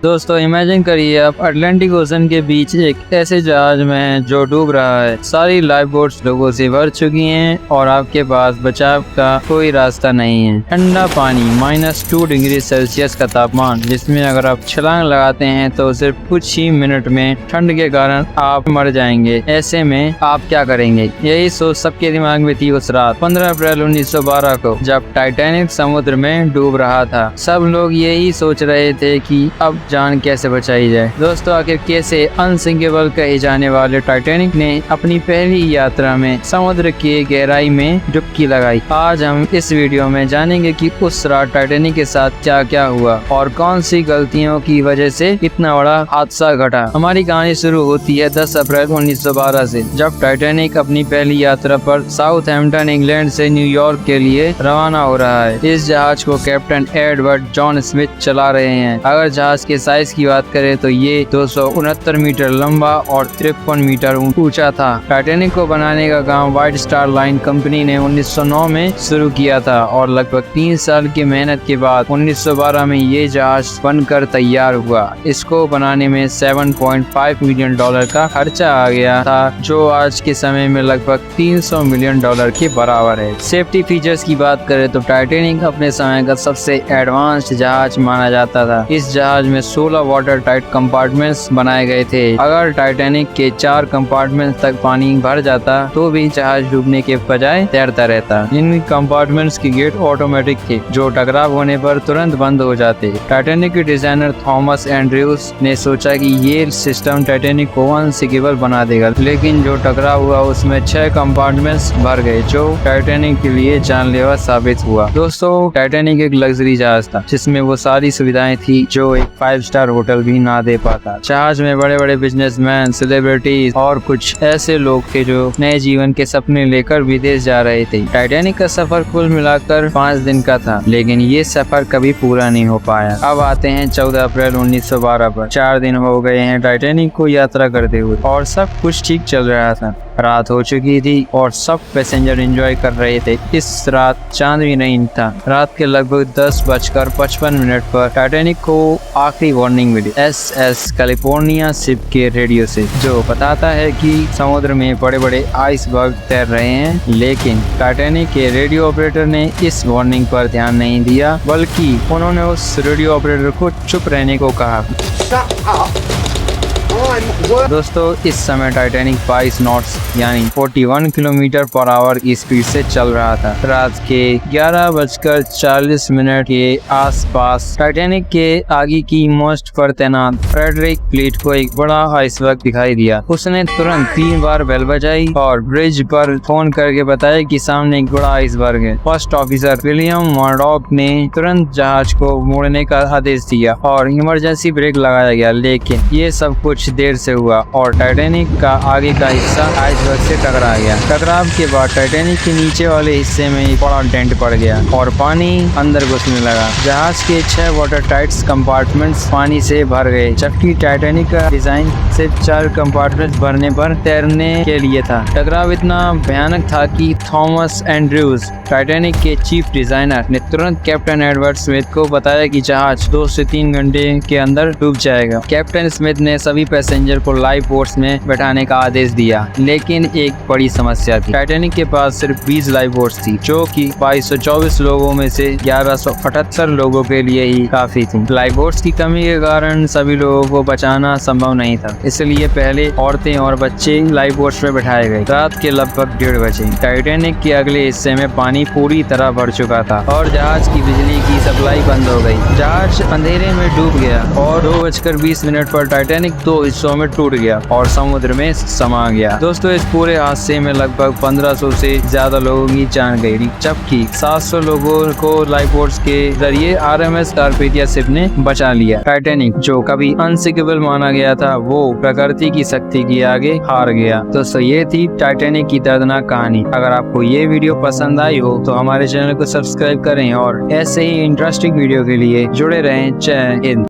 दोस्तों इमेजिन करिए आप अटलांटिक ओशन के बीच एक ऐसे जहाज में हैं जो डूब रहा है। सारी लाइफ बोट्स लोगों से भर चुकी हैं और आपके पास बचाव का कोई रास्ता नहीं है। ठंडा पानी, -2 डिग्री सेल्सियस का तापमान, जिसमें अगर आप छलांग लगाते हैं तो सिर्फ कुछ ही मिनट में ठंड के कारण आप मर जाएंगे। ऐसे में आप क्या करेंगे? यही सोच सबके दिमाग में थी उस रात 15 अप्रैल 1912 को, जब टाइटैनिक समुद्र में डूब रहा था। सब लोग यही सोच रहे थे कि अब जान कैसे बचाई जाए। दोस्तों आखिर कैसे अनसिंकेबल कहे जाने वाले टाइटैनिक ने अपनी पहली यात्रा में समुद्र की गहराई में डुबकी लगाई। आज हम इस वीडियो में जानेंगे कि उस रात टाइटैनिक के साथ क्या क्या हुआ और कौन सी गलतियों की वजह से इतना बड़ा हादसा घटा। हमारी कहानी शुरू होती है 10 अप्रैल 1912 से, जब टाइटैनिक अपनी पहली यात्रा पर साउथहैम्पटन इंग्लैंड से न्यूयॉर्क के लिए रवाना हो रहा है। इस जहाज को कैप्टन एडवर्ड जॉन स्मिथ चला रहे हैं। अगर जहाज के साइज की बात करें तो ये 269 मीटर लंबा और 53 मीटर ऊंचा था। टाइटैनिक को बनाने का काम व्हाइट स्टार लाइन कंपनी ने 1909 में शुरू किया था और लगभग 3 साल की मेहनत के बाद 1912 में ये जहाज बनकर तैयार हुआ। इसको बनाने में $7.5 मिलियन का खर्चा आ गया था, जो आज के समय में लगभग $300 मिलियन के बराबर है। सेफ्टी फीचर्स की बात करें तो टाइटैनिक अपने समय का सबसे एडवांस्ड जहाज माना जाता था। इस जहाज में 16 वाटर टाइट कंपार्टमेंट्स बनाए गए थे। अगर टाइटैनिक के 4 कंपार्टमेंट तक पानी भर जाता तो भी जहाज डूबने के बजाय तैरता रहता। इन कंपार्टमेंट्स के गेट ऑटोमेटिक थे, जो टकराव होने पर तुरंत बंद हो जाते। टाइटैनिक के डिजाइनर थॉमस एंड्रयूज ने सोचा कि ये सिस्टम टाइटैनिक को अनसिंकेबल बना देगा, लेकिन जो टकराव हुआ उसमें 6 कंपार्टमेंट्स भर गए, जो टाइटैनिक के लिए जानलेवा साबित हुआ। दोस्तों टाइटैनिक एक लग्जरी जहाज था, जिसमें वो सारी सुविधाएं थी जो एक 5 स्टार होटल भी ना दे पाता। जहाज में बड़े बड़े बिजनेसमैन, सेलिब्रिटीज और कुछ ऐसे लोग थे जो नए जीवन के सपने लेकर विदेश जा रहे थे। टाइटैनिक का सफर कुल मिलाकर 5 दिन का था, लेकिन ये सफर कभी पूरा नहीं हो पाया। अब आते हैं 14 अप्रैल 1912 पर। 4 दिन हो गए हैं टाइटैनिक को यात्रा करते हुए और सब कुछ ठीक चल रहा था। रात हो चुकी थी और सब पैसेंजर एंजॉय कर रहे थे। इस रात चांद भी नहीं था। रात के लगभग 10:55 पर टाइटैनिक को आखिरी वार्निंग मिली SS कैलिफोर्निया शिप के रेडियो से, जो बताता है कि समुद्र में बड़े बड़े आइसबर्ग तैर रहे हैं। लेकिन टाइटैनिक के रेडियो ऑपरेटर ने इस वार्निंग पर ध्यान नहीं दिया, बल्कि उन्होंने उस रेडियो ऑपरेटर को चुप रहने को कहा। दोस्तों इस समय टाइटैनिक 22 नॉट्स यानी 41 किलोमीटर पर आवर की स्पीड से चल रहा था। रात के 11:40 के आसपास टाइटैनिक के आगे की मोस्ट पर तैनात फ्रेडरिक फ्लीट को एक बड़ा आइसबर्ग दिखाई दिया। उसने तुरंत 3 बार बेल बजाई और ब्रिज पर फोन करके बताया कि सामने एक बड़ा आइसबर्ग है। फर्स्ट ऑफिसर विलियम मर्डॉक ने तुरंत जहाज को मोड़ने का आदेश दिया और इमरजेंसी ब्रेक लगाया गया, लेकिन ये सब कुछ देर से हुआ और टाइटैनिक का आगे का हिस्सा आइसबर्ग से टकरा गया। टकराव के बाद टाइटैनिक के नीचे वाले हिस्से में एक बड़ा डेंट पड़ गया और पानी अंदर घुसने लगा। जहाज के 6 वाटर टाइट कंपार्टमेंट्स पानी से भर गए, जबकि टाइटैनिक का डिजाइन सिर्फ 4 कंपार्टमेंट्स भरने पर तैरने के लिए था। टकराव इतना भयानक था कि थॉमस एंड्रयूज, टाइटैनिक के चीफ डिजाइनर, ने तुरंत कैप्टन एडवर्ड स्मिथ को बताया कि जहाज 2 से 3 घंटे के अंदर डूब जाएगा। कैप्टन स्मिथ ने सभी पैसेंजर को लाइफ बोट्स में बैठाने का आदेश दिया, लेकिन एक बड़ी समस्या थी। टाइटैनिक के पास सिर्फ 20 लाइफ बोट्स थी, जो कि 2224 लोगों में से 1178 लोगों के लिए ही काफी थी। लाइफ बोट्स की कमी के कारण सभी लोगों को बचाना संभव नहीं था, इसलिए पहले औरतें और बच्चे लाइफ बोट्स में बैठाए गए। रात के लगभग 1:30 बजे टाइटैनिक के अगले हिस्से में पानी पूरी तरह भर चुका था और जहाज की बिजली की सप्लाई बंद हो गई। जहाज अंधेरे में डूब गया और 2:20 पर टाइटैनिक 2 हिस्सों में टूट गया और समुद्र में समा गया। दोस्तों इस पूरे हादसे में लगभग 1500 से ज्यादा लोगों की जान गई, जबकि 700 लोगों को लाइफ बोट्स के जरिए RMS कार्पेथिया शिप ने बचा लिया। टाइटैनिक जो कभी अनसिंकेबल माना गया था, वो प्रकृति की शक्ति के आगे हार गया। दोस्तों ये थी टाइटैनिक की दर्दनाक कहानी। अगर आपको ये वीडियो पसंद आई हो तो हमारे चैनल को सब्सक्राइब करें और ऐसे ही इंटरेस्टिंग वीडियो के लिए जुड़े रहें। जय हिंद।